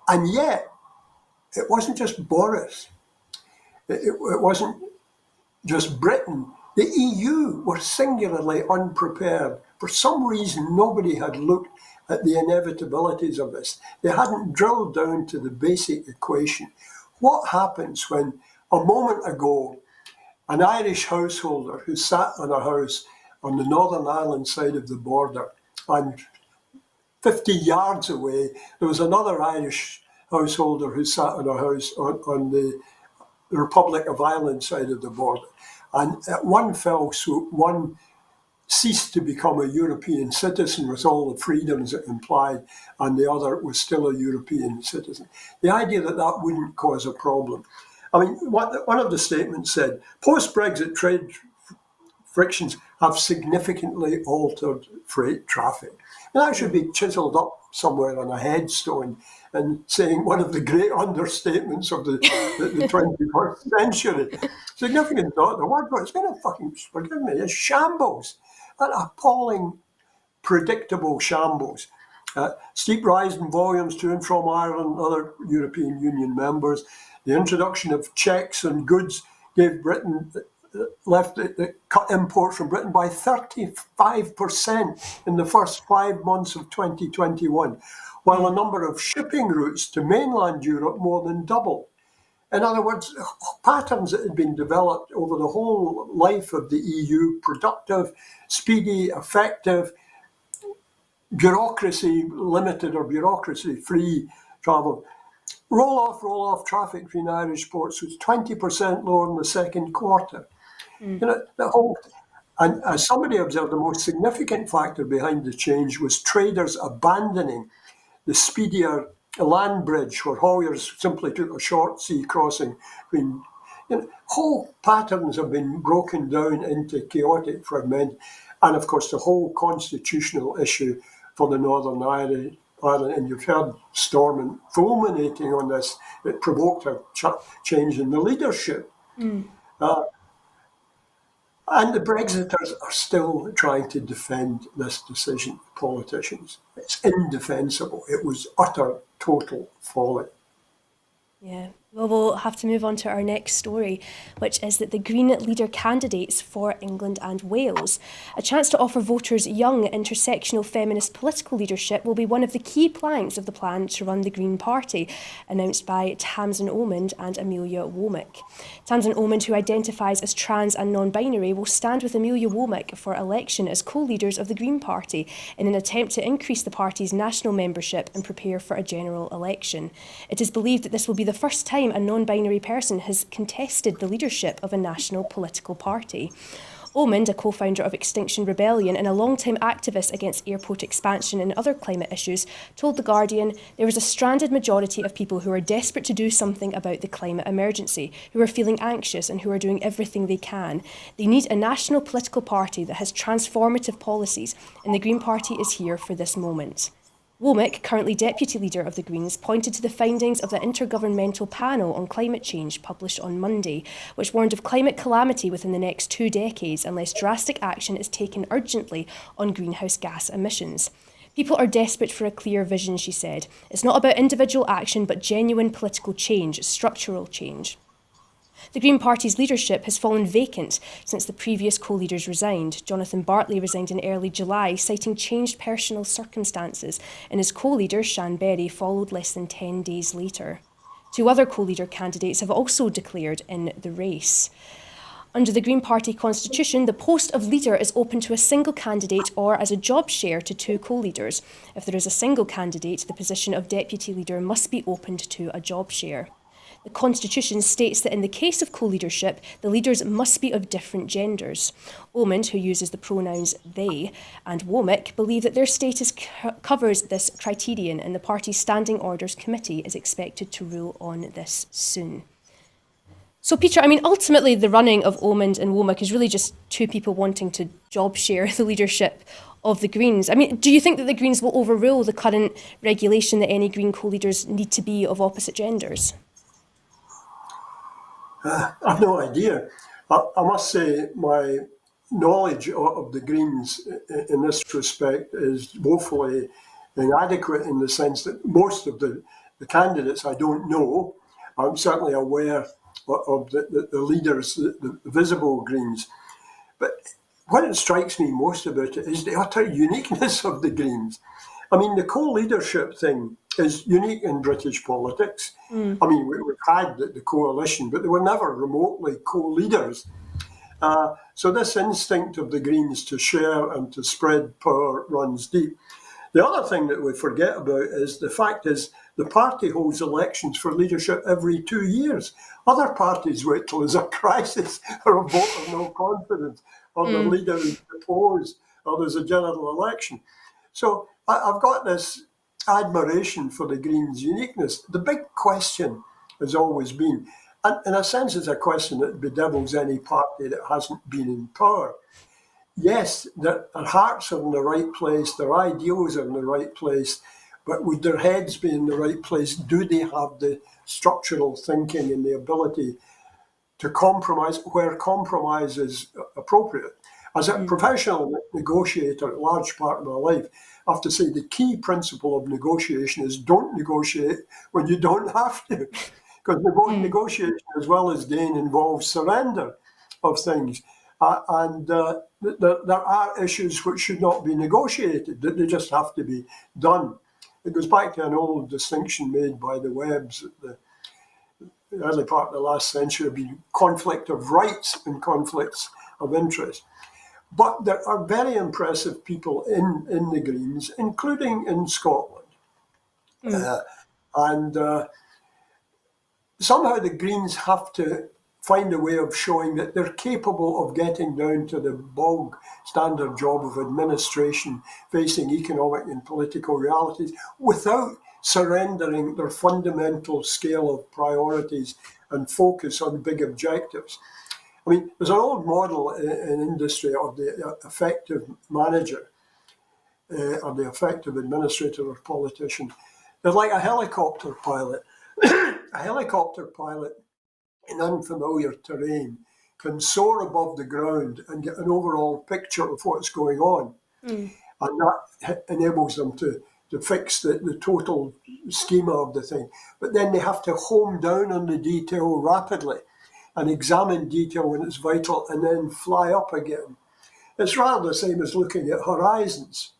And yet, it wasn't just Boris. It wasn't just Britain. The EU were singularly unprepared. For some reason, nobody had looked at the inevitabilities of this. They hadn't drilled down to the basic equation. What happens when, a moment ago, an Irish householder who sat on a house on the Northern Ireland side of the border, and 50 yards away, there was another Irish householder who sat on a house on the Republic of Ireland side of the border. And at one fell swoop, one ceased to become a European citizen with all the freedoms it implied, and the other was still a European citizen. The idea that that wouldn't cause a problem. I mean, one of the statements said, post-Brexit trade frictions have significantly altered freight traffic. And that should be chiselled up somewhere on a headstone and saying one of the great understatements of the 21st century. Significant, not the word, but it's going to fucking, forgive me, it's shambles. an appalling, predictable shambles. Steep rise in volumes to and from Ireland and other European Union members. The introduction of checks on goods gave Britain cut imports from Britain by 35% in the first 5 months of 2021, while the number of shipping routes to mainland Europe more than doubled. In other words, patterns that had been developed over the whole life of the EU, productive, speedy, effective, limited or bureaucracy-free travel. Roll-off traffic between Irish ports was 20% lower in the second quarter. And as somebody observed, the most significant factor behind the change was traders abandoning the speedier land bridge, where hauliers simply took a short sea crossing. Whole patterns have been broken down into chaotic fragments, and of course the whole constitutional issue for the Northern Ireland, and you've heard Stormont fulminating on this. It provoked a change in the leadership. And the Brexiters are still trying to defend this decision, politicians. It's indefensible. It was utter, total folly. Yeah. Well, we'll have to move on to our next story, which is that the Green leader candidates for England and Wales. A chance to offer voters young, intersectional feminist political leadership will be one of the key planks of the plan to run the Green Party, announced by Tamsin Omond and Amelia Womack. Tamsin Omond, who identifies as trans and non-binary, will stand with Amelia Womack for election as co-leaders of the Green Party in an attempt to increase the party's national membership and prepare for a general election. It is believed that this will be the first time a non-binary person has contested the leadership of a national political party. Omond, a co-founder of Extinction Rebellion and a long-time activist against airport expansion and other climate issues, told The Guardian there is a stranded majority of people who are desperate to do something about the climate emergency, who are feeling anxious and who are doing everything they can. They need a national political party that has transformative policies, and the Green Party is here for this moment. Womack, currently deputy leader of the Greens, pointed to the findings of the Intergovernmental Panel on Climate Change published on Monday, which warned of climate calamity within the next 2 decades unless drastic action is taken urgently on greenhouse gas emissions. People are desperate for a clear vision, she said. It's not about individual action, but genuine political change, structural change. The Green Party's leadership has fallen vacant since the previous co-leaders resigned. Jonathan Bartley resigned in early July, citing changed personal circumstances, and his co-leader, Sian Berry, followed less than 10 days later. 2 other co-leader candidates have also declared in the race. Under the Green Party constitution, the post of leader is open to a single candidate or as a job share to 2 co-leaders. If there is a single candidate, the position of deputy leader must be opened to a job share. The Constitution states that in the case of co-leadership, the leaders must be of different genders. Omond, who uses the pronouns they, and Womack believe that their status covers this criterion, and the party's Standing Orders Committee is expected to rule on this soon. So, Peter, ultimately the running of Omond and Womack is really just 2 people wanting to job share the leadership of the Greens. Do you think that the Greens will overrule the current regulation that any Green co-leaders need to be of opposite genders? I've no idea. I must say my knowledge of the Greens in this respect is woefully inadequate, in the sense that most of the candidates I don't know. I'm certainly aware of the leaders, the visible Greens. But what strikes me most about it is the utter uniqueness of the Greens. The co-leadership thing is unique in British politics. We've had the coalition, but they were never remotely co-leaders. So this instinct of the Greens to share and to spread power runs deep. The other thing that we forget about is the fact is the party holds elections for leadership every 2 years. Other parties wait till there's a crisis or a vote of no confidence, or the leader is deposed, or there's a general election. So I've got this admiration for the Greens' uniqueness. The big question has always been, and in a sense it's a question that bedevils any party that hasn't been in power. Yes, their hearts are in the right place, their ideals are in the right place, but would their heads be in the right place? Do they have the structural thinking and the ability to compromise where compromise is appropriate? As a professional negotiator, a large part of my life, I have to say the key principle of negotiation is don't negotiate when you don't have to. Because negotiation, as well as gain, involves surrender of things. There are issues which should not be negotiated, that they just have to be done. It goes back to an old distinction made by the Webbs at the early part of the last century, between conflict of rights and conflicts of interest. But there are very impressive people in the Greens, including in Scotland. Somehow the Greens have to find a way of showing that they're capable of getting down to the bog standard job of administration, facing economic and political realities, without surrendering their fundamental scale of priorities and focus on big objectives. I mean, there's an old model in industry of the effective manager or the effective administrator or politician. They're like a helicopter pilot. A helicopter pilot in unfamiliar terrain can soar above the ground and get an overall picture of what's going on. And that enables them to fix the total schema of the thing. But then they have to home down on the detail rapidly and examine detail when it's vital and then fly up again. It's rather the same as looking at horizons.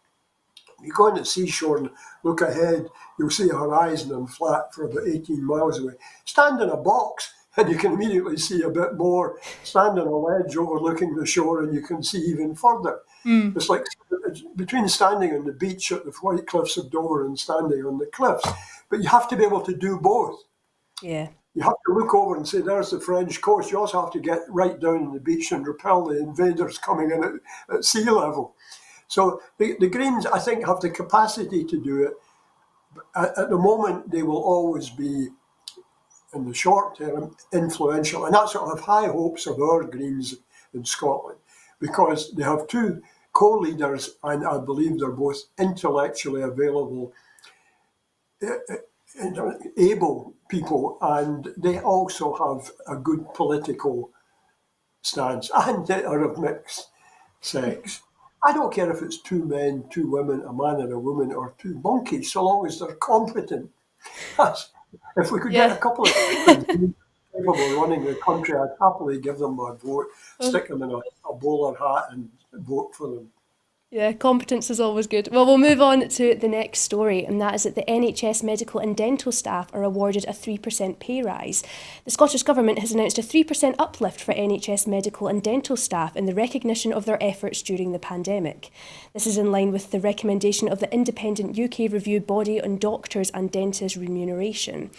You go on the seashore and look ahead, you'll see a horizon and flat for about 18 miles away. Stand in a box and you can immediately see a bit more. Stand on a ledge overlooking the shore and you can see even further. It's like between standing on the beach at the White Cliffs of Dover and standing on the cliffs. But you have to be able to do both. Yeah. You have to look over and say, there's the French coast. You also have to get right down on the beach and repel the invaders coming in at sea level. So the Greens, I think, have the capacity to do it. At the moment, they will always be, in the short term, influential. And that's what I have high hopes of our Greens in Scotland, because they have two co-leaders, and I believe they're both intellectually available, able people, and they also have a good political stance, and they are of mixed sex. I don't care if it's two men, two women, a man and a woman, or two monkeys, so long as they're competent. If we could get a couple of people capable of running the country, I'd happily give them my vote, stick them in a bowler hat and vote for them. Yeah, competence is always good. Well, we'll move on to the next story, and that is that the NHS medical and dental staff are awarded a 3% pay rise. The Scottish Government has announced a 3% uplift for NHS medical and dental staff in the recognition of their efforts during the pandemic. This is in line with the recommendation of the independent UK review body on doctors' and dentists' remuneration.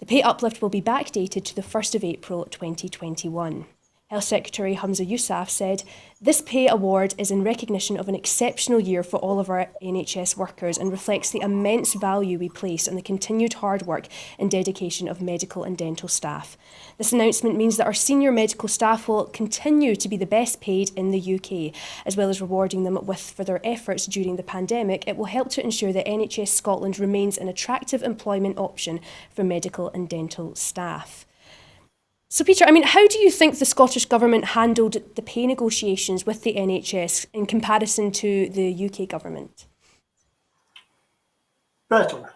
The pay uplift will be backdated to the 1st of April 2021. Health Secretary Hamza Yousaf said, "This pay award is in recognition of an exceptional year for all of our NHS workers and reflects the immense value we place on the continued hard work and dedication of medical and dental staff. This announcement means that our senior medical staff will continue to be the best paid in the UK, as well as rewarding them for their efforts during the pandemic. It will help to ensure that NHS Scotland remains an attractive employment option for medical and dental staff." So, Peter, I mean, how do you think the Scottish Government handled the pay negotiations with the NHS in comparison to the UK Government? Better,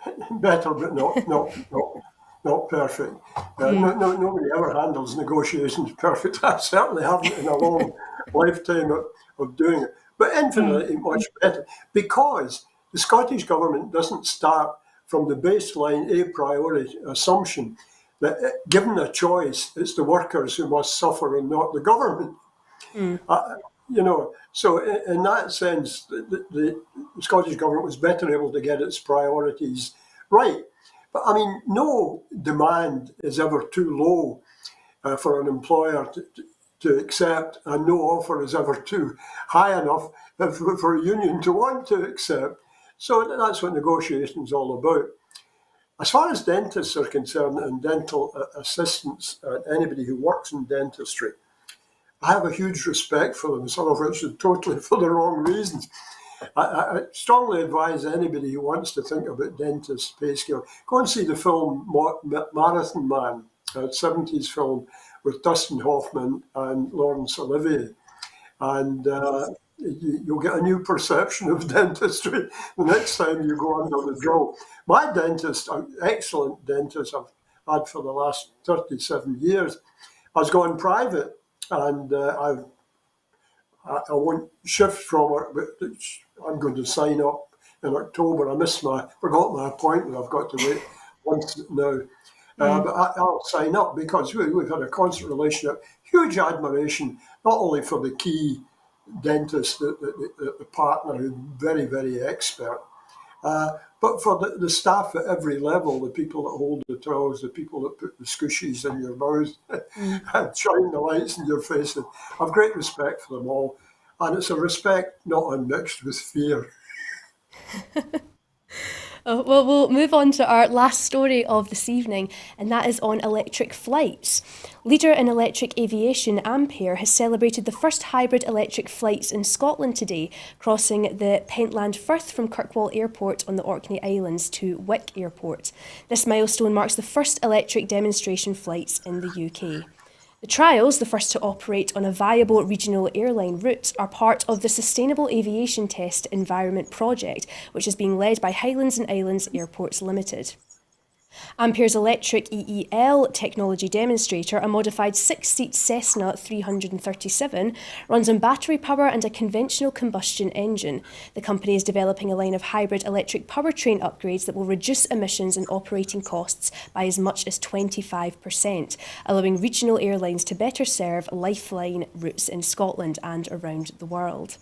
but not perfect. Nobody ever handles negotiations perfectly. I certainly haven't in a long lifetime of doing it, but infinitely much better, because the Scottish Government doesn't start from the baseline a priori assumption that given a choice, it's the workers who must suffer and not the government. So in that sense, the Scottish Government was better able to get its priorities right. But I mean, no demand is ever too low for an employer to accept, and no offer is ever too high enough for a union to want to accept. So that's what negotiation is all about. As far as dentists are concerned and dental assistants, anybody who works in dentistry, I have a huge respect for them, some of which are totally for the wrong reasons. I strongly advise anybody who wants to think about dentist pay scale, go and see the film Marathon Man, a 70s film with Dustin Hoffman and Laurence Olivier. and you'll get a new perception of dentistry the next time you go under the drill. My dentist, an excellent dentist I've had for the last 37 years, has gone private, and I won't shift from it, but I'm going to sign up in October. Forgot my appointment. I've got to wait once now. But I'll sign up because we've had a constant relationship, huge admiration, not only for the key dentist, the partner, who's very, very expert, but for the staff at every level, the people that hold the towels, the people that put the squishies in your mouth and shine the lights in your face. And I've great respect for them all. And it's a respect not unmixed with fear. Well, we'll move on to our last story of this evening, and that is on electric flights. Leader in electric aviation, Ampere, has celebrated the first hybrid electric flights in Scotland today, crossing the Pentland Firth from Kirkwall Airport on the Orkney Islands to Wick Airport. This milestone marks the first electric demonstration flights in the UK. The trials, the first to operate on a viable regional airline route, are part of the Sustainable Aviation Test Environment Project, which is being led by Highlands and Islands Airports Limited. Ampere's electric EEL technology demonstrator, a modified 6-seat Cessna 337, runs on battery power and a conventional combustion engine. The company is developing a line of hybrid electric powertrain upgrades that will reduce emissions and operating costs by as much as 25%, allowing regional airlines to better serve lifeline routes in Scotland and around the world.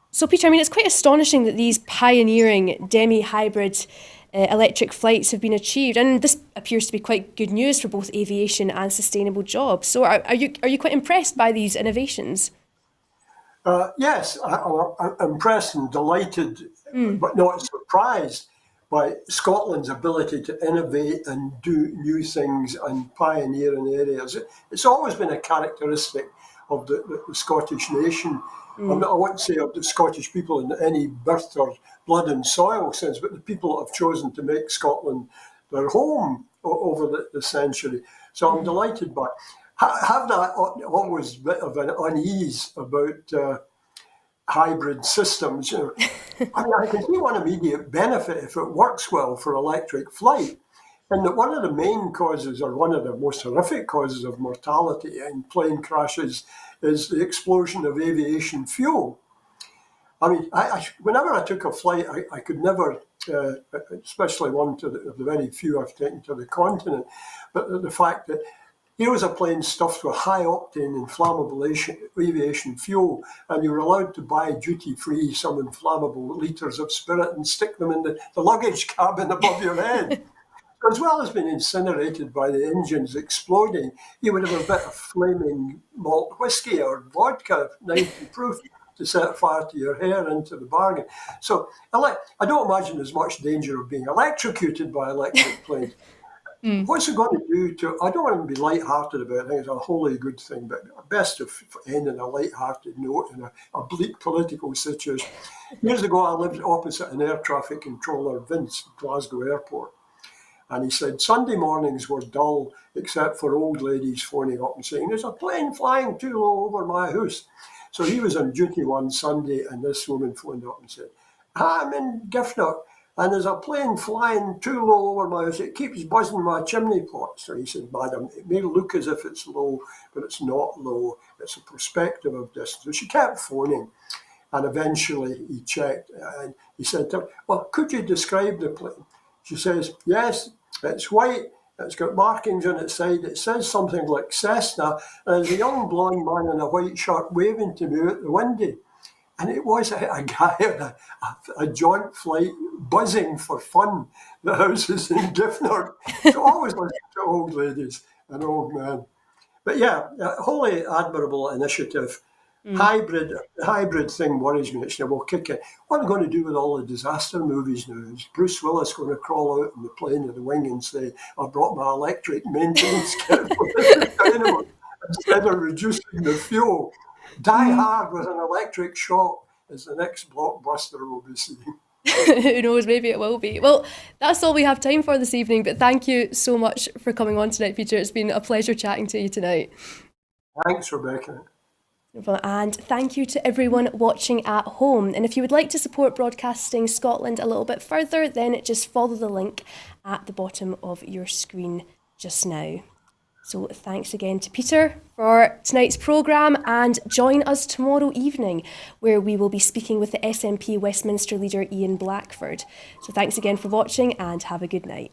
So, Peter, I mean, it's quite astonishing that these pioneering demi-hybrid electric flights have been achieved, and this appears to be quite good news for both aviation and sustainable jobs. So, are you quite impressed by these innovations? Yes, I'm impressed and delighted, but not surprised by Scotland's ability to innovate and do new things and pioneer in areas. It's always been a characteristic of the Scottish nation. I won't say of the Scottish people in any birth or blood and soil sense, but the people that have chosen to make Scotland their home over the century. So I'm delighted by it. Have that always a bit of an unease about hybrid systems. I mean, I can see one immediate benefit if it works well for electric flight, and that one of the main causes, or one of the most horrific causes of mortality in plane crashes, is the explosion of aviation fuel. I mean, whenever I took a flight, I could never, especially one to the very few I've taken to the continent, but the fact that here was a plane stuffed with high-octane inflammable aviation fuel, and you were allowed to buy duty-free some inflammable litres of spirit and stick them in the luggage cabin above your head. As well as being incinerated by the engines exploding, you would have a bit of flaming malt whiskey or vodka, 90 proof, to set fire to your hair into the bargain. So I don't imagine there's much danger of being electrocuted by electric planes. What's it going to do I don't want to be light-hearted about it. I think it's a wholly good thing, but best to end on a light-hearted note in a bleak political situation. Years ago, I lived opposite an air traffic controller, Vince, at Glasgow Airport. And he said Sunday mornings were dull except for old ladies phoning up and saying, "There's a plane flying too low over my house." So he was on duty one Sunday, and this woman phoned up and said, "I'm in Giffnock, and there's a plane flying too low over my house. It keeps buzzing my chimney pot." So he said, "Madam, it may look as if it's low, but it's not low. It's a perspective of distance." So she kept phoning, and eventually he checked, and he said to her, "Well, could you describe the plane?" She says, "Yes, it's white, it's got markings on its side, it says something like Cessna, and there's a young blonde man in a white shirt waving to me out the window." And it was a guy on a joint flight buzzing for fun. The house is in Giffnock. So always listen to old ladies and old men. But yeah, a wholly admirable initiative. Hybrid thing worries me. It's we'll kick it. What are we going to do with all the disaster movies now? Is Bruce Willis going to crawl out on the plane of the wing and say, "I brought my electric maintenance kit for the dynamo," instead of reducing the fuel? Die Hard with an electric shock is the next blockbuster we'll be seeing. Who knows, maybe it will be. Well, that's all we have time for this evening, but thank you so much for coming on tonight, Peter. It's been a pleasure chatting to you tonight. Thanks, Rebecca. And thank you to everyone watching at home. And if you would like to support Broadcasting Scotland a little bit further, then just follow the link at the bottom of your screen just now. So thanks again to Peter for tonight's programme, and join us tomorrow evening where we will be speaking with the SNP Westminster leader Ian Blackford. So thanks again for watching and have a good night.